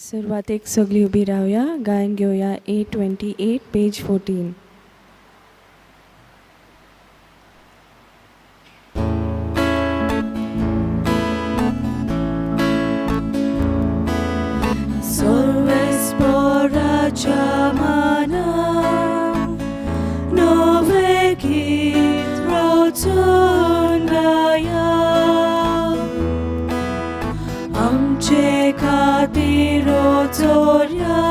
सुरवातेक सगळी उभी राहूया. गायन घेऊया A28 page 14. Sorvesporacia mana nowe git rotun gaya amche खातीर रोचोऱ्या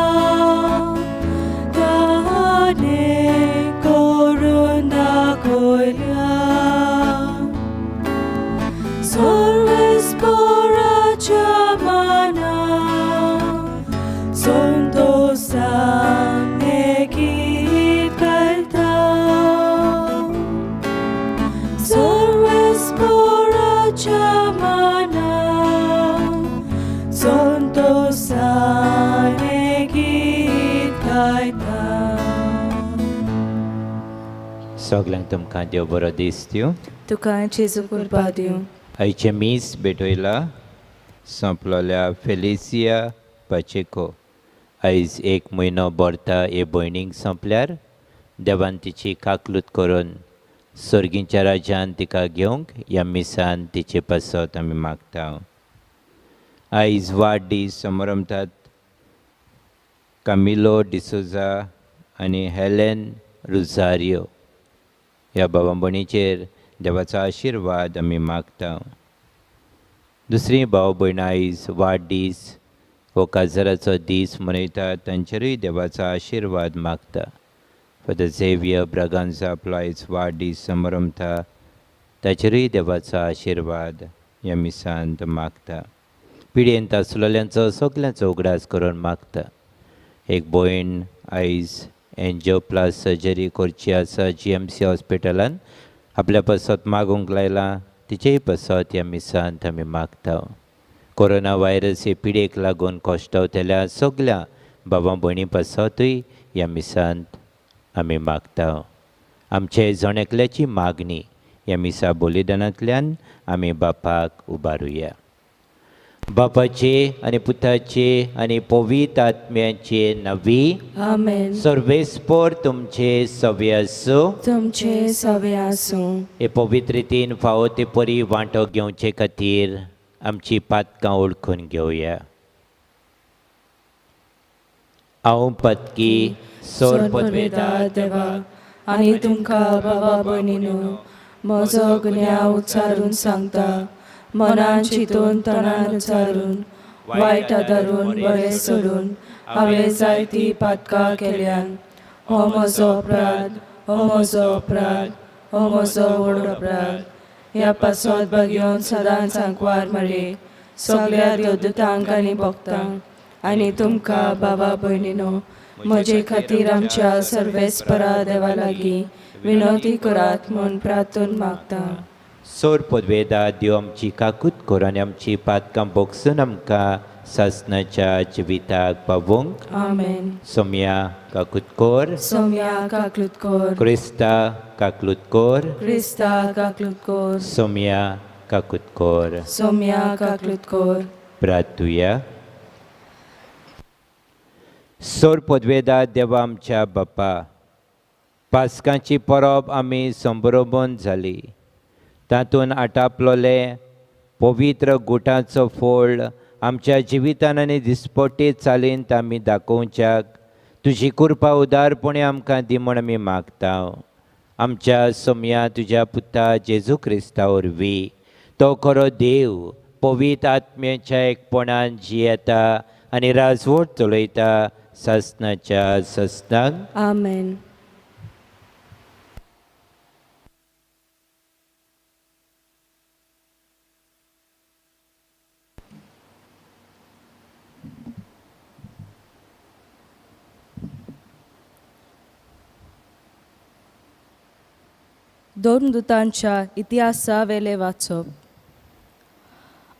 ताने करून दाखोल्या Sorvesporacia mana Sontosan ekit karta Sorvesporacia mana Sontosan ekit karta सगळ्यांक तुमकां देव बरो दीस दिवं. तुका जेजू कृपा दिवं. आयचे मीस भेटयला सोंपलोल्या फेलिसिया पाचेको आयज 1 म्हयनो भरता हे भयणीक सोंपल्यार देवान तिची काकलूत करून सर्गींच्या राज्यान तिका घेवंक ह्या मिसान तिचे पासत आमी मागता. आयज वाडदीस समारंभात कामिलो डिसोजा आनी हेलेन रुजारियो ह्या भावा भयणीचेर देवाचो आशिर्वाद आमी मागता. दुसरी भाव भयण आयज वाडदीस हो काजाराचो दीस मनयतात तांचेरूय देवाचो आशिर्वाद मागता. फादर झेवियर ब्रागांझा आपलो आयज वाडदीस समारंभता ताचेरूय देवाचो आशिर्वाद ह्या मिसांत मागता. पिडयेंत आसलेल्यांचो सगल्यांचो उगडास करून मागता. एक भयण आयज एन्जिओप्लास्ट सर्जरी करची आसा GMC हॉस्पिटलान आपल्या पासत मागूंक लायला तिचेय पासत ह्या मिसांत आमी मागता. कोरोना व्हायरस हे पिडेक लागून कश्टावतल्या सगल्या भावां भयणी पासतूय ह्या मिसांत आमी मागता. आमचे जणेकल्याची मागणी ह्या मिसा बलिदानांतल्यान आमी बापाक उबारुया. बापाचे आनी पुताचे आनी पवित्र आत्म्याचे नवी आमेन. सर्वेस्पर तुमचे सवे आसूं. तुमचे सवे आसूं. हे पवित्र रितीन फावो ते परी वांटो घेवचे खातीर आमची पातकां ओळखून घेवया. हांव पातकी सोर पदवेदार देवा आनी तुमकां बाबा भयणीनो म्हजो गुन्यांव उच्चारून सांगता. मनान चिंतून तोंडान उच्चारून वायट आदारून बरें सोडून हांवें जायतीं पातकां केल्यान. हो म्हजो अपराध, हो म्हजो अपराध, हो म्हजो व्हड अपराध. ह्या पासत भाग्योन सदांच सांकवार मारे सगळ्या देवदूतांक आनी भक्तांक आनी तुमकां बाबा भयणीनो म्हजे खातीर आमच्या सर्वेस्परा देवा लागीं विनवती करात म्हूण प्रार्थून मागता. सोर पदवेदार देव आमची काकूत कर आनी आमची पातकां भोगसून आमकां सासणाच्या जिविताक पावोवंक. आमेन. सोम्या काकूत कोर. सोम्या काकलूत कोर. क्रिस्ता काकलूत कोर. क्रिस्ता काकलूत कोर. सोम्या काकूत कोर. सोम्या काकलूत कोर. प्रार्थुया. सोर पदवेदार देवा आमच्या बापा, पास्कांची परब आमी संभ्रमून जाली. तातूंत आटापलोले पवित्र गुटांचो फोळ आमच्या जिवितान आनी दिसपट्टे चालींत आमी दाखोवच्याक तुजी कृपा उदारपणे आमकां दी म्हूण आमी मागता. आमच्या सोम्या तुज्या पुता जेजू क्रिस्ता वरवीं तो खरो देव पवित्र आत्म्याच्या एकपणान जियेता आनी राजवट चलयता सासणाच्या सस्नाक. आमेन. दोन दुतांच्या इतिहासा वेले वाचप.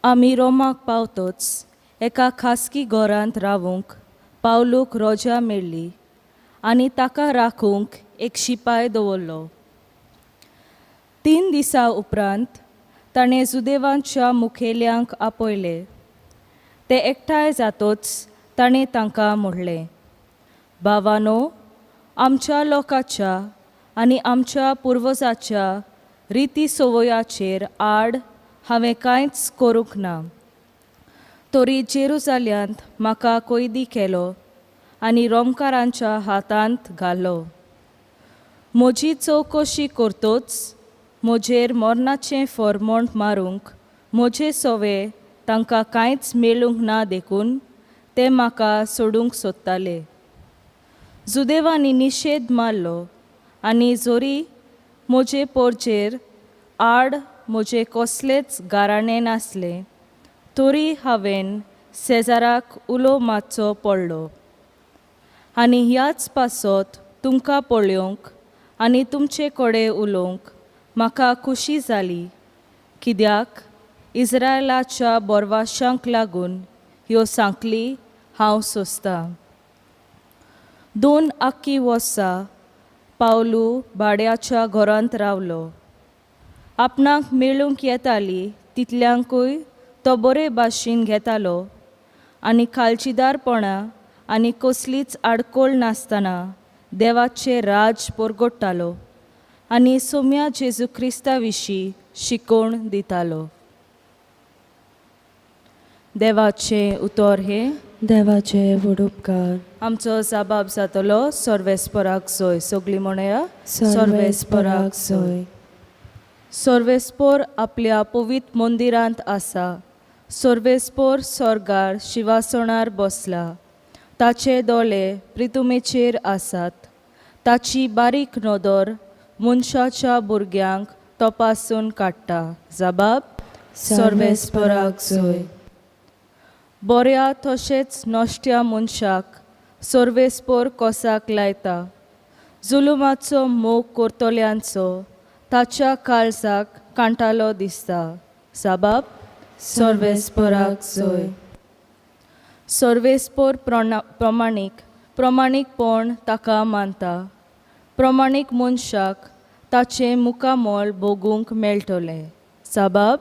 आमी रोमाक पावतोच एका खासगी घरांत रावूंक पावलूक रोजा मेळ्ळी आनी ताका राखूंक एक शिपाय दवरलो. 3 दिसां उपरांत ताणें जुदेवांच्या मुखेल्यांक आपयले. ते एकठांय जातोच ताणें तांकां म्हणलें, भावांनो, आमच्या लोकाच्या आनी आमच्या पुर्वजाच्या रिती सवयाचेर आड हांवें कांयच करूंक ना. तरी जेरुजाल्यांत म्हाका कैदी केलो आनी रोमकारांच्या हातांत घालो. म्हजी चवकशी करतोच म्हजेर मरणाचें फर्मोण मारूंक म्हजे सवे तांकां कांयच मेळूंक ना देखून ते म्हाका सोडूंक सोदताले. जुदेवांनी निशेध मारलो आनी जोरी म्हजे पोरचेर आड म्हजे कसलेच गाराणें नासलें, तरी हांवें सेजाराक उलो मारचो पडलो. आनी ह्याच पासत तुमकां पळोवंक आनी तुमचे कडेन उलोवंक म्हाका खुशी जाली, कित्याक इस्रायलाच्या बोरवाशांक लागून ह्यो सांखली हांव सोंसतां. 2 आख्खी वर्सां पावलू भाड्याच्या घरांत रावलो. आपणाक मेळूंक येताली तितल्यांकूय तो बरे भाशेन घेतालो आनी खालचीदारपणां आनी कसलीच आडकोळ नासतना देवाचें राज परगडटालो आनी सोम्या जेजू क्रिस्ता विशीं शिकोवन दितालो. देवाचें उतर हे देवाचे व्हड उपकार. आमचो जबाब जातलो सर्वेस्पराक जय. सगळीं म्हणया सर्वेस्पराक जय. सर्वेस्पर आपल्या पवित्र मंदिरांत आसा. सर्वेस्पर स्वर्गार शिवासणार बसला. ताचे दोळे प्रितुमेचेर आसात. ताची बारीक नदर मनशाच्या भुरग्यांक तपासून काडटा. जबाब सर्वेस्पराक जय. बऱ्या तशेंच नश्ट्या मनशाक सर्वेस्पर कोसाक लायता. जुलुमाचो मोग करतल्यांचो ताच्या काळजाक कांटालो दिसता. जबाब सर्वेस्पराक जय. सर्वेस्पर प्रमाणीकपण ताका मानता. प्रमाणीक मनशाक ताचें मुखामोल भोगूंक मेळटलें. जबाब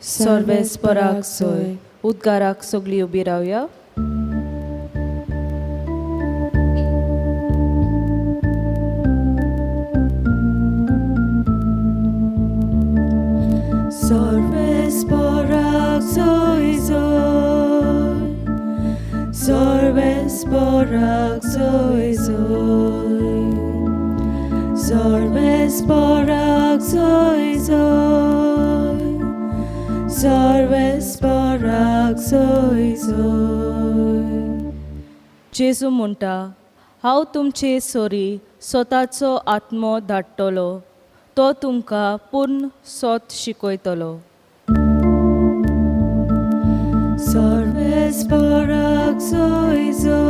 सर्वेस्पराक जय. उद्गाराक सगळीं उबी रावया. सर्वेस्पराक जय जय. सर्वेस्पराक जय जय. सर्वेस्पराक जय जय. सर्वेस्पराक जय जय. जेजू म्हणटा, हांव तुमचे सोरी स्वताचो आत्मो धाडटलो. तो तुमकां पूर्ण सोत शिकयतलो. सर्वेस्पराक जय जय.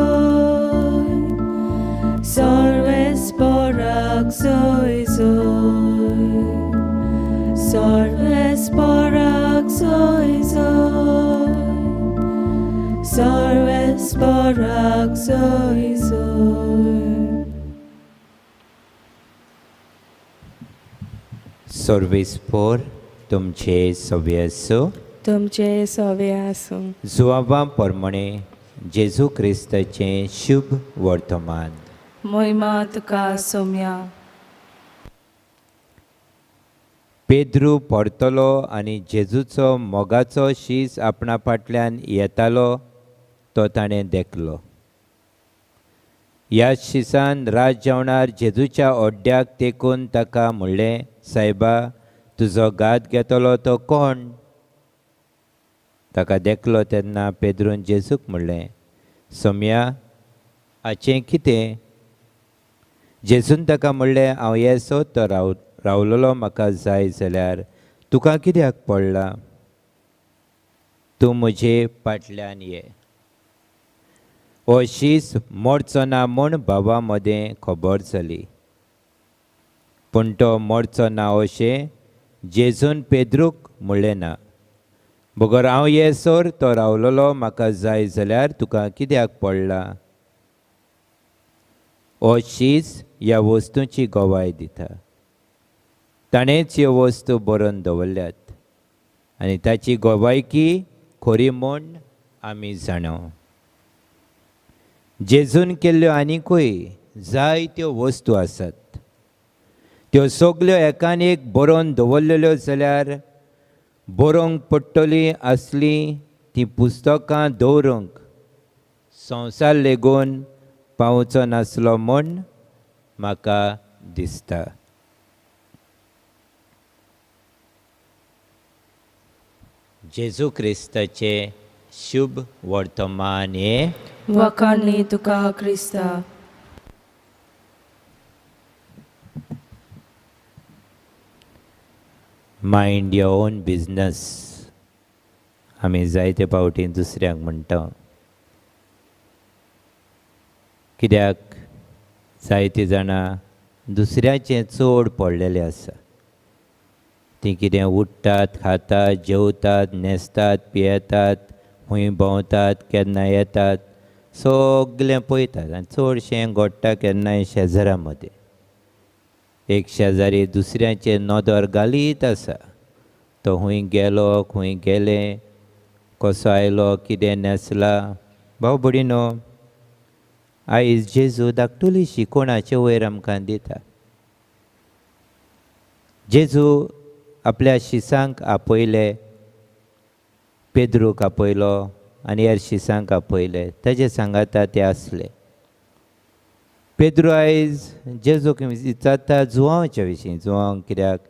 सर्वेस्पराक जय जय. सर्वेस्पराक जय जय. सर्वेस्पराक जय जय. सर्वेस्पर तुमचे सवे आसूं. तुमचे सवे आसूं. जुवाबा प्रमाणे जेजू क्रिस्ताचें शुभ वर्तमान. महिमा तुका सोम्या. पेद्रू परतलो आनी जेजूचो मोगाचो शीस आपणा फाटल्यान येतालो तो ताणें देखलो. ह्या शिसान रात जेवणार जेजूच्या ओड्ड्याक तेकून ताका म्हणलें, सायबा, तुजो गाद घेतलो तो कोण? ताका देखलो तेन्ना पेद्रून जेजूक म्हणलें, सोम्या, हाचें कितें? जेजून ताका म्हणलें, हांव येसो तो रावलोलो म्हाका जाय जाल्यार तुका कित्याक पडला? तूं म्हजे फाटल्यान ये. हो शीस मोडचो ना म्हूण भावा मदें खबर जाली. पूण तो मोडचो ना अशें जेजून पेद्रूक म्हणलें ना. बगर हांव येसोर तो रावलोलो म्हाका जाय जाल्यार तुका कित्याक पडला? हो शीस ह्या वस्तूंची गोवाय दिता. ताणेंच ह्यो वस्तू बरोवन दवरल्यात आनी ताची गोवायकी खरी म्हूण आमी जाणो. जेजून केल्ल्यो आनीकूय जायत्यो वस्तू आसात. त्यो सगल्यो एकान एक बरोवन दवरलेल्यो जाल्यार बरोवंक पडटली आसली ती पुस्तकां दवरूंक संवसार लेगून पावचो नासलो म्हूण म्हाका दिसता. जेजू क्रिस्ताचे शुभ वर्तमान हे वखाणी तुका क्रिस्ता. मायंड युअर ओन बिझनस आमी जायते फावटी दुसऱ्यांक म्हणटा. कित्याक जायतीं जाणां दुसऱ्याचें चड पडलेलें आसा. तीं कितें उठटात, खातात, जेवतात, न्हेसतात, पियेतात, खूंय भोंवतात, केन्ना येतात, सगलें पळयतात. आनी चडशें घडटा केन्नाय शेजाऱ्या मदें. एक शेजारी दुसऱ्याचेर नदर घालीत आसा. तो खूंय गेलो, खूंय गेलें, कसो आयलो, कितें न्हेसला. भाव भयणीनो, आयज जेजू धाकटुलीशी कोणाचे वयर आमकां दिता. जेजू आपल्या शिसांक आपयले, पेद्रूक आपयलो आनी हेर शिसांक आपयले. ताजे सांगाता ते आसले. पेद्रू आयज जेजूक विचारता जुवांवच्या विशीं. जुवांव कित्याक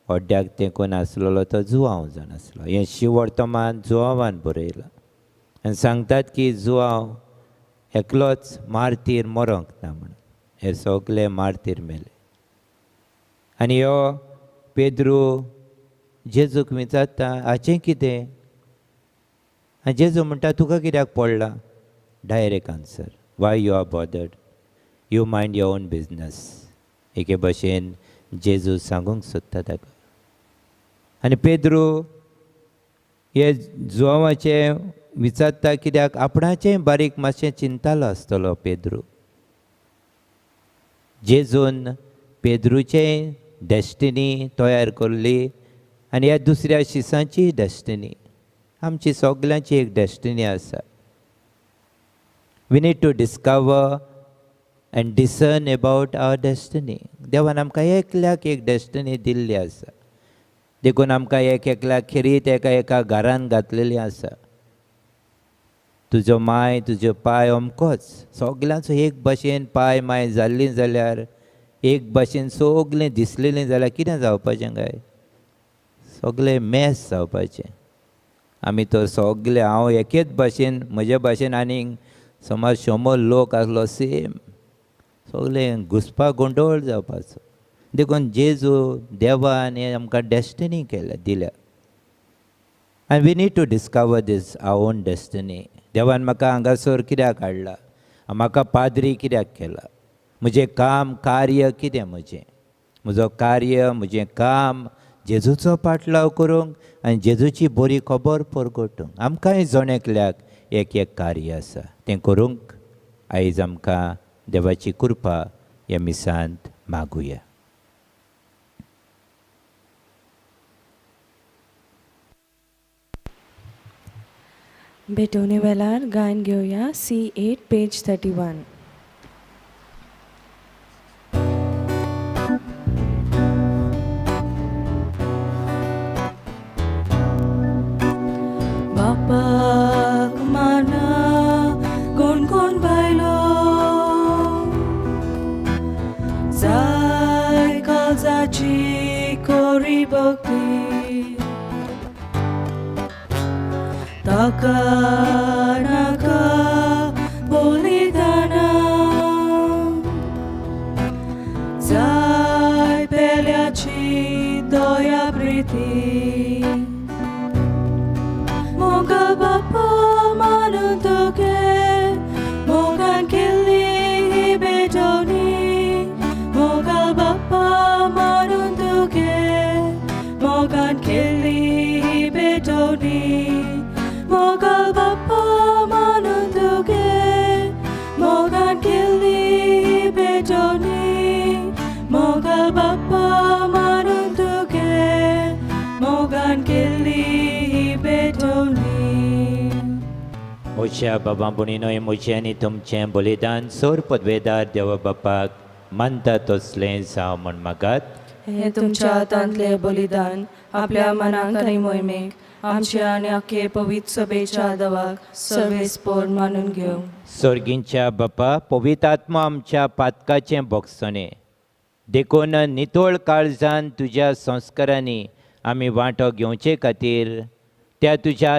ओड्ड्याक तेंकून आसलेलो तो जुवांव जावन आसलो. हें शिव वर्तमान जुवांवान बरयलां. आनी सांगतात की जुवांव एकलोच मारतीर मरोंक ना म्हणून. हे सगळे मारतीर मेले. आनी हो पेद्रू जेजूक विचारता हाचें कितें. आनी जेजू म्हणटा तुका कित्याक पडला. Direct answer, why you are bothered, you mind your own business. एके भशेन जेजू सांगूंक सोदता ताका. आनी पेद्रू हे जुवांवाचें विचारता कित्याक आपणाचें बारीक मातशें चिंतालो आसतलो पेद्रू. जेजून पेद्रूचें डॅस्टिनी तयार करली आनी ह्या दुसऱ्या शिसांची डॅस्टिनी. आमची सगल्यांची एक डॅस्टिनी आसा. We need to discover and discern about our destiny. देवान आमकां एकल्याक एक डॅस्टिनी दिल्ली आसा. देखून आमकां एक एकल्याक खेरीत एका एका घरान घातलेली आसा. तुजो माय तुजो पाय अमकोच. सगल्यांचो एक भशेन पाय माय जाल्लीं जाल्यार, एक भशेन सगलें दिसलेलीं जाल्यार कितें जावपाचें काय. सगलें मॅस जावपाचें. आमी तर सगळे हांव एकेच भाशेन म्हजे भाशेन आनीक समज 100 लोक आसलो सेम. सगलें घुसपा गोंडोळ जावपाचो. देखून जेजू देवान हें आमकां डॅस्टिनी केल्या दिल्या. आनी we need to discover this our own destiny. देवान म्हाका हांगासर कित्याक हाडला. म्हाका पाद्री कित्याक केला. म्हजें काम कार्य कितें म्हजें. म्हजो कार्य म्हजें काम जेजूचो पाटलाव करूंक आनी जेजूची बरी खबर परगटूंक. आमकांय जण एकल्याक एक एक कार्य आसा तें करूंक आयज आमकां देवाची कृपा ह्या मिसांत मागुया. भेटवणे वेळार गायन घेवया C8 पेज 31. बापाक माना कोण कोण बायलो जाय काळजाची कोरी भक्ती ताका नाका बलिदाना जाय पेल्याची दया प्रिती मोगा बापा मानून तुगे मोगान केल्ली ही बेजोनी मोगा बापा मानून तुगे मोगान केल्ली ही बेजोनी मोगा बापा मानून तुगे मोगान केल्ली ही बेजोनी मोगा बापा मानून तुगे मोगान म्हज्या बाबा भणीनोय म्हजें आनी तुमचें बलिदान सोर पदवेदार देवा बापाक मानता तसलें जावं म्हण मागात. हे तुमच्या हातांतले बलिदान आपल्या मनाक आनी मोहिमेक आमच्या आनी आख्खे पवित्र सभेच्या दवाक सर्वेस्पोर मानून घेवं. सर्गींच्या बापा पवित्र आत्मा आमच्या पातकाचें भोगसणें देखून नितोळ काळजान तुज्या संस्कारांनी आमी वांटो घेवचे खातीर त्या तुज्या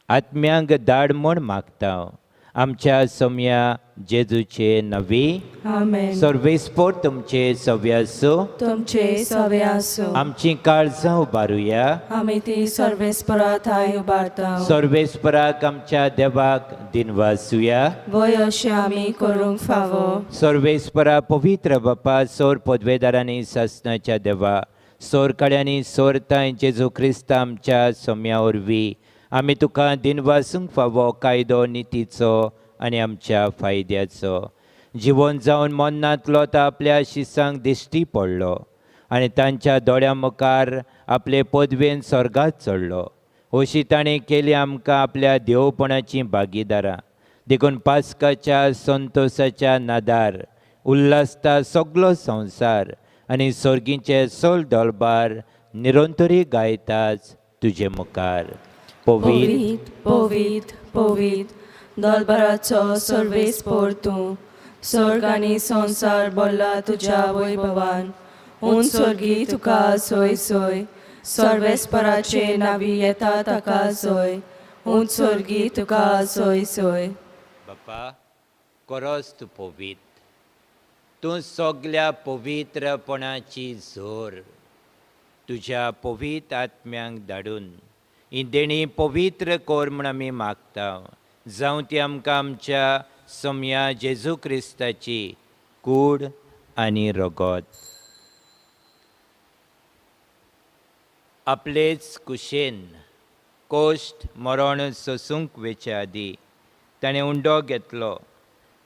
आत्म्यांक धाड म्हूण मागता. आमच्या सोम्या जेजूचे नवी आमेन. सर्वेस्पोर तुमचे सव्य आसूं. तुमचे सवे आसूं. आमची काळजां उबारुया. आमी ती सर्वेस्परात हाय उबारता. सर्वेस्पराक आमच्या देवाक दिनवासुया. वय अशें आमी करूंक फावो. सर्वेस्परा पवित्र बापा सोर पदवेदारांनी सासणाच्या देवा सोर कड्यांनी सोरताय जेजू क्रिस्त आमच्या सोम्या वरवीं आमी तुका दिनवासूंक फावो कायदो नितीचो आनी आमच्या फायद्याचो जिवन जावन मन्नांतलो तो आपल्या शिसांक दिश्टी पडलो आनी तांच्या दोळ्यां मुखार आपले पदवेन स्वर्गांत चडलो. अशी ताणें केली आमकां आपल्या देवपणाची भागीदारां देखून पास्काच्या संतोशाच्या नादार उल्हासता सगलो संवसार आनी सर्गीचे सोल दळबार निरंतरी गायताच तुजे मुखार. पवित्र पवित्र पवित्र दलबराचो सर्वेस्पोर तूं. सर्ग आनी संसार भरला तुज्या वैभवान. उंच सर्गी तुका सोय सोय. सर्वेस्पराचे नावी येता ताका सोय. उंच सर्गी तुका सोय सोय. बापा खरोच तूं पवित्र. तूं सगल्या पवित्रपणाची झोर तुज्या पवित्र आत्म्यांक धाडून ही देणी पवित्र कोर म्हूण आमी मागता. जावं ती आमकां आमच्या सोम्या जेजू क्रिस्ताची कूड आनी रगत. आपलेच कुशेन कोश्ट मरण सोसूंक वेचे आदी ताणें उंडो घेतलो.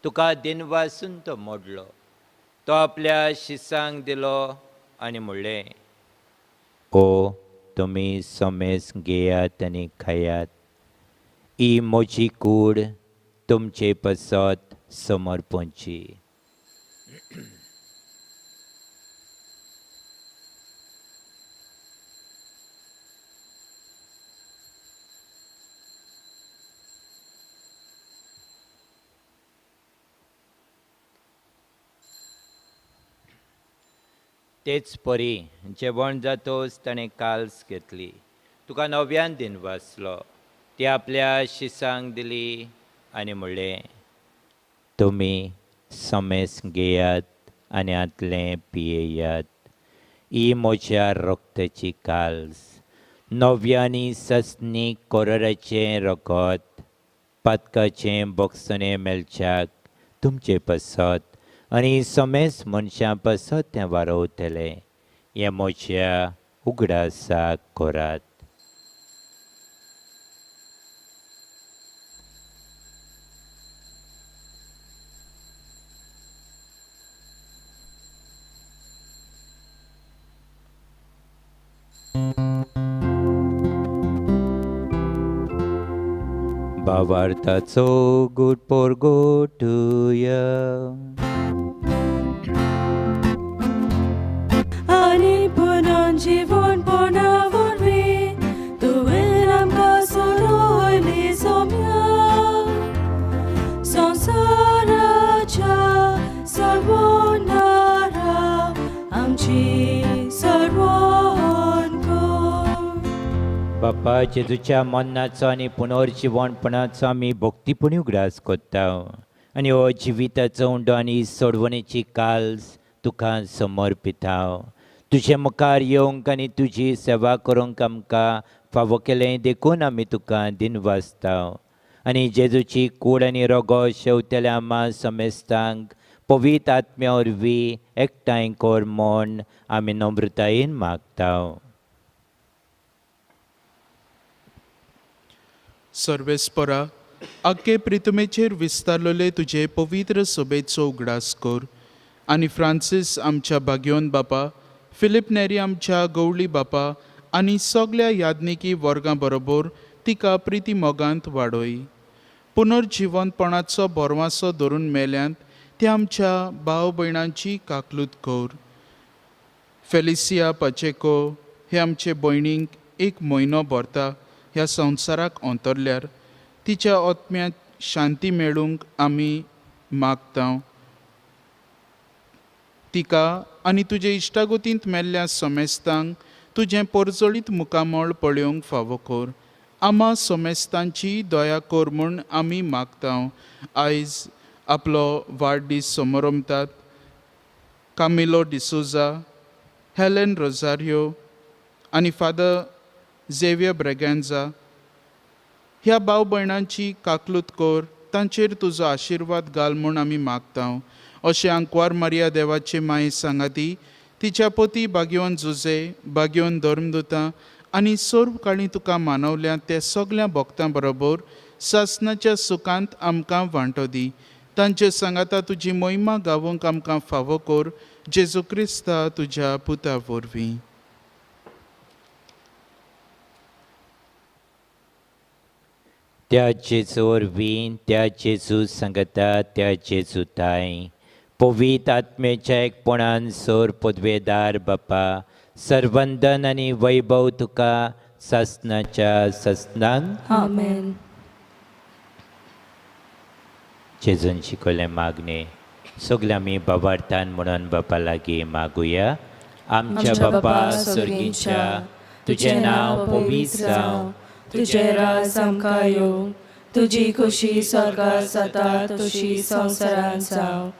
तुका दिनवासून तो मोडलो. तो आपल्या शिसांक दिलो आनी म्हणलें, ओ तुमी सोमेस घेयात आनी खायात. ही म्हजी कूड तुमचे पसत समर्पणची. तेच परी जेवण जातोच ताणें काल्स घेतली. तुका नव्यान दिनवासलो. ती आपल्या शिसांक दिली आनी म्हणलें, तुमी सोमेस घेयात आनी आतलें पियेयात. ही म्हज्या रक्ताची काल्स नव्यानी ससनी कोरराचें रगत पातकाचें बोगसणें मेलच्याक तुमचे पसत आनी सोमेस मनशां पसत तें वारोवतलें. हें म्हज्या उगडासाक कोरात. भावार्थाचो गूट पोरगोटुया. आनी पुनः जीवन पोरवरवीं तुवें आमकां सोडून सोम्या संवसाराच्या सर्वोन्नारा आमची सर्वोन कर. बापा जेजूच्या मन्नाचो आनी पुनर्जीवणपणाचो आमी भक्तीपणी उगडास कोत्ता आनी हो जिविताचो उंडो आनी सोडवणेची काल्स तुका समर्पिता. तुजे मुखार येवंक आनी तुजी सेवा करूंक आमकां फावो केलें देखून आमी तुका दिनवासता. आनी जेजूची कूड आनी रगो शेवतल्या आमा समेस्तांक पवित्र आत्म्या वरवीं एकठांय कोर म्हूण आमी नम्रतायेन मागता. सर्वेस्परा आख्खे प्रितमेचेर विस्तारलेले तुजे पवित्र सभेचो उगडास कर आनी फ्रांसीस आमच्या भाग्योन बापा, फिलीप नेरी आमच्या गवळी बापा आनी सगल्या यादनिकी वर्गां बरोबर तिका प्रिती मोगांत वाडोय. पुनर्जिवनपणाचो बोरवासो धरून मेल्यांत त्या आमच्या भाव भयणांची काकलूत कर. फेलिसिया पाचेको हे आमचे भयणीक 1 म्हयनो भरता ह्या संवसाराक अंतरल्यार तिच्या आत्म्याक शांती मेळूंक आमी मागता. तिका आनी तुजे इश्टागोतींत मेल्ल्या सोमेस्तांक तुजें पोरजोळीत मुखामळ पळोवंक फावो कर. आमा सोमेस्तांची दया कर म्हूण आमी मागता. आयज आपलो वाडदीस समारंभात कामिलो डिसोजा, हेलेन रोजारियो आनी फादर झेवियर ब्रेगेन्झा ह्या भाव भयणांची काकलूत कर. तांचेर तुजो आशिर्वाद घाल म्हूण आमी मागता. अशें आंकवार मारिया देवाचे माये सांगाती, तिच्या पोती भाग्यवन जुजे, भाग्यवन धर्मदूतां आनी सर्व काळी तुका मानवल्या त्या सगळ्या भक्तां बरोबर सासणाच्या सुखांत आमकां वांटो दी. तांचे सांगाता तुजी महिमा गावूंक आमकां फावो कर. जेजू क्रिस्ता तुज्या पुता वरवीं. त्या जेजू वरवीं, त्या जेजू सांगता, त्या जेजू ताई पवित्र आत्मेच्या एकपणान सोर पदवेदार बापा सर्वंदन आनी वैभव तुका सासणाच्या ससनांक आमेन. जेजून शिकवलें मागणे सगळें आमी बाबार्थान म्हणून बापा लागीं मागुया. आमच्या बापा सर्गीच्या तुजें नांव पवित्र जावं, तुझे राज आमकां येवं, तुजी खुशी स्वर्गांत जाता तशी संवसारांत जावं.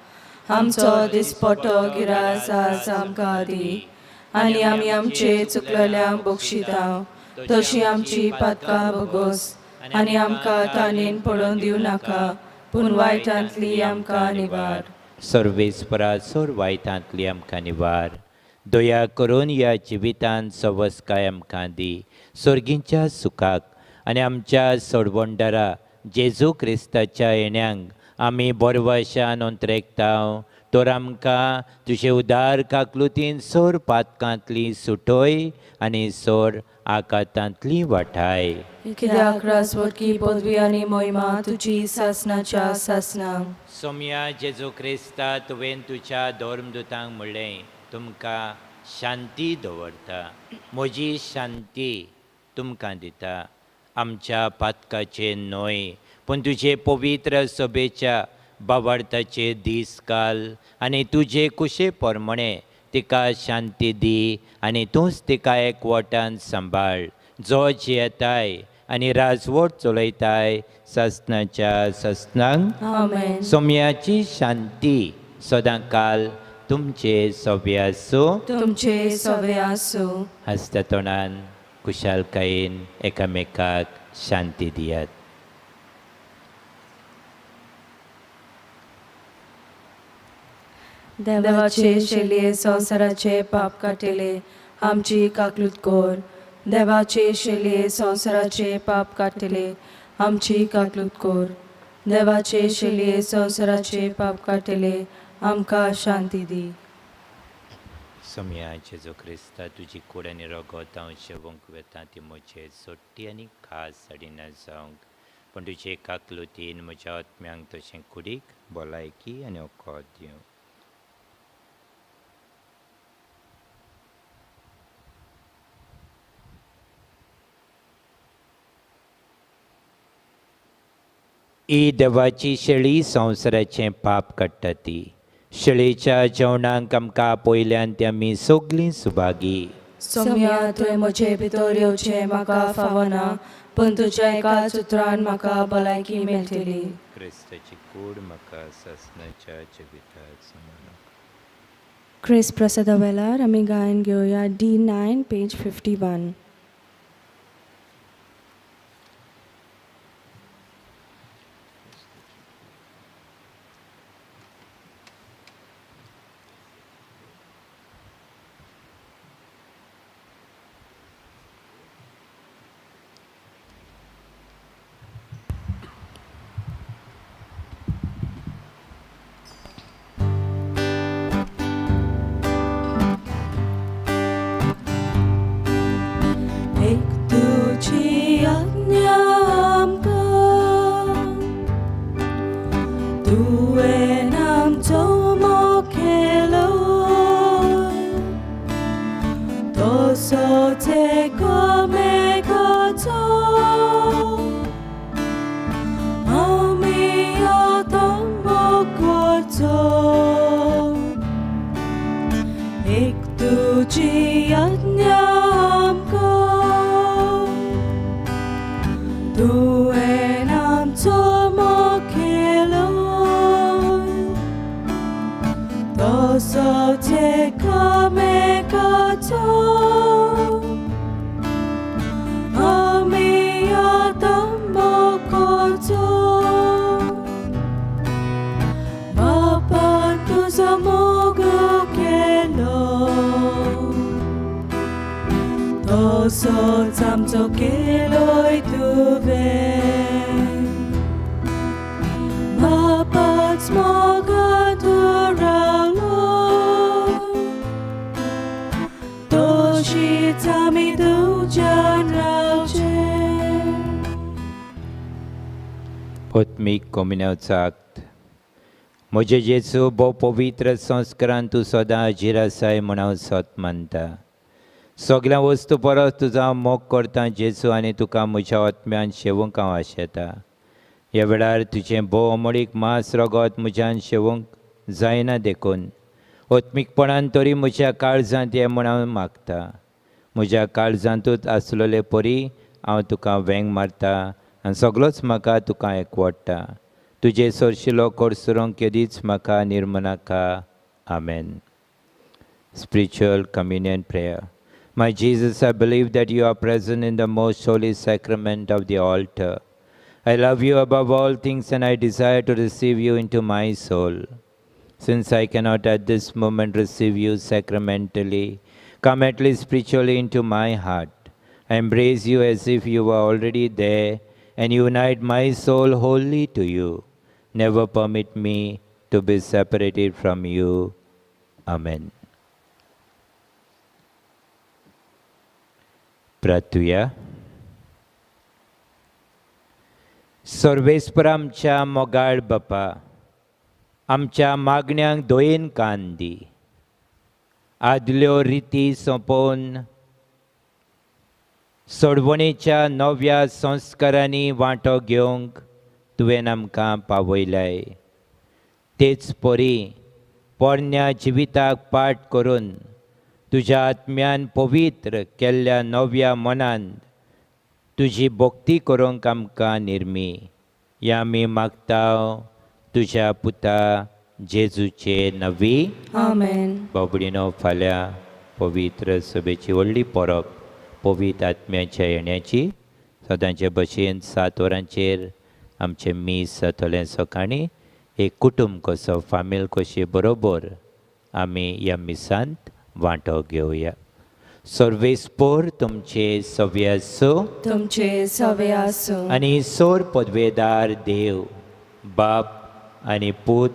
आमचो दिसपट्टो गिरास आज आमकां दी, आनी आमी आमचे चुकलेल्यांक बक्षिता तशी आमची पातकां भोगोस, आनी आमकां ताणेन पडोवन दिवं नाका, पूण वायटांतली आमकां निवार. सर्वेस्परा सोर वायटांतली आमकां निवार. दया करून ह्या जिवितांत सवस्काय आमकां दी. सर्गींच्या सुखाक आनी आमच्या सोडवंडरा जेजू क्रिस्ताच्या येण्यांक आमी बरवशान अंतरेकताव. तर आमकां तुजे उदार काकलुतीन सोर पातकांतली सुटोय आनी सोर आकांतांतली वाठाय. कित्याक रासवटकी पदवी आनी मोहिमा तुजी सासणाच्या सासनांक. सोम्या जेजू क्रिस्ता तुवें तुज्या धर्मदुतांक म्हणलें तुमकां शांती दवरता, म्हजी शांती तुमकां दिता. आमच्या पातकाचे न्हय पूण तुजे पवित्र सभेच्या बाबार्थाचे दीस काल आनी तुजे कुशे प्रमाणे तिका शांती दी आनी तूंच तिका एकवटान सांबाळ. जो जियेताय आनी राजवट चलयताय सासणाच्या ससनांक. आमेन. सोम्याची शांती सदांकाल तुमचे सोबे आसूं. तुमचे सवे आसूं. हसत्या तोंडान कुशालकायेन एकामेकाक शांती दियात. देवाचे शेलये संवसाराचे पाप काटिले आमची काकलूत कर. देवाचे शेलये संवसाराचे पाप काटिले आमची काकलूत कर. देवाचे शेलये संवसाराचे पाप काटिले आमकां शांती दी. सोम्या जेजू क्रिस्ता तुजी कूड आनी रगत हांव शेवंक वेता ती म्हजे सोट्टी आनी खास साडीना जावंक, पूण तुजे काकलुतीन म्हज्या आत्म्यांक तशें कुडीक भलायकी आनी ओकोत दिवं. ही देवाची शेळी संवसाराचें पाप काडटा ती. शेळीच्या जेवणाक आमकां पयल्यान ती आमी सगळीं सुभागी. सोम्या तुवें म्हजे भितर येवचें म्हाका फावना, पूण तुज्या एकाच उतरान म्हाका भलायकी मेळटली. क्रिस्ताची कूड म्हाका सासणाच्या जिवितांत सांबाळूंक. क्रिस्त प्रसादा वेळार आमी गायन घेवया D9 पेज 51. 소책함에 가져 아미야담 먹어줘 마판투사 먹을게로 도서 잠적게로이 두배 마판 스모가 돌아로 도시 잠이 두잔라제 आत्मिक कोमिन्याचा आक्त म्हजे जेजू भोव पवित्र संस्कारान तूं सदां हाजीर आसाय म्हूण हांव सत मानता सगळ्या वस्तू परस तुजो हांव मोग करता जेजू आनी तुका म्हज्या आत्म्यान शेवूंक हांव आशेता ह्या वेळार तुजें भोव अमळीक मास रगत म्हज्यान शेवूंक जायना देखून आत्मीकपणान तरी म्हज्या काळजांत ये म्हूण हांव मागता म्हज्या काळजांतूच आसलेले परी हांव तुका वेंग मारता आनी सगळोच म्हाका तुका एकवडटा तुजे सरशिलो कोर्सुरोंक केदीच म्हाका निर्मनाका amen spiritual communion prayer my Jesus I believe that you are present in the most holy sacrament of the altar I love you above all things and I desire to receive you into my soul. Since I cannot at this moment receive you sacramentally, come at least spiritually into my heart. I embrace you as if you were already there and unite my soul wholly to you. Never permit me to be separated from you. Amen. Pratya. सर्वेस्पर आमच्या मोगाळ बापा आमच्या मागण्यांक दोयेन कान दी आदल्यो रिती सोंपोवन सोडवणेच्या नव्या संस्कारांनी वांटो घेवंक तुवें आमकां पावयलाय तेच परी पोरण्या जिविताक पाठ करून तुज्या आत्म्यान पवित्र केल्ल्या नव्या मनान तुजी भक्ती करूंक आमकां निर्मी या आमी मागता तुज्या पुता जेजूचे नवी Amen. बाबडीनो फाल्यां पवित्र सभेची व्हडली परब पवित्र आत्म्याच्या येण्याची सदांचे भशेन 7 वरांचेर आमचें मीस जातलें सकाळीं एक कुटुंब कसो फामील कशी बरोबर आमी ह्या मिसांत वांटो घेवया सर्वेस्पोर तुमचे सव्य आसूं तुमचे सवे आसूं आनी सोर पदवेदार देव बाप आनी पूत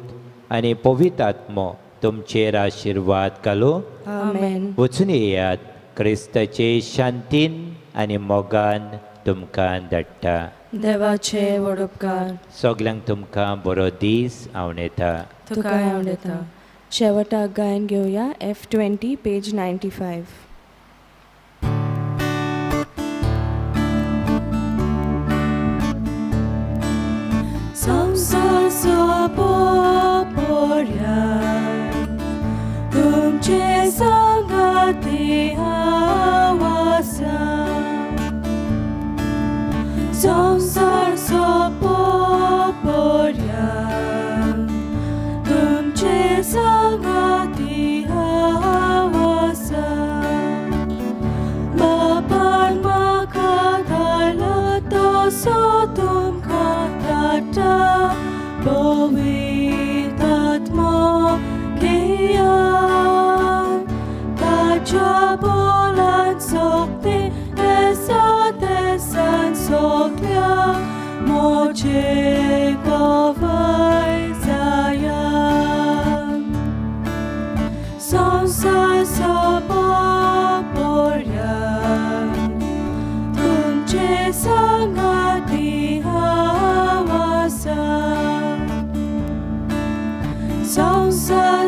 आनी पवित्र आत्मो तुमचेर आशिर्वाद घालूं आमेन वचून येयात क्रिस्ताचे शांतीन आनी मोगान तुमकां धाडटा देवाचे वडपकार सगल्यांक तुमकां बरो दीस आवडेता तुका आवडटा शेवटाक गायन घेवया F20 पेज 95. संसार पोर्यान तुमचे संगती आवासा संसार पोर्यान तुमचे संगती आवासा बापान म्हाका धाडला तसो तुमकां धाडटा पवित्र आत्मो घेयात ताच्या बोलान सोगते एसान सोगल्याक मोचे गोवाय जायात संसार पोर्यान तुमचे संगती आवासा संसार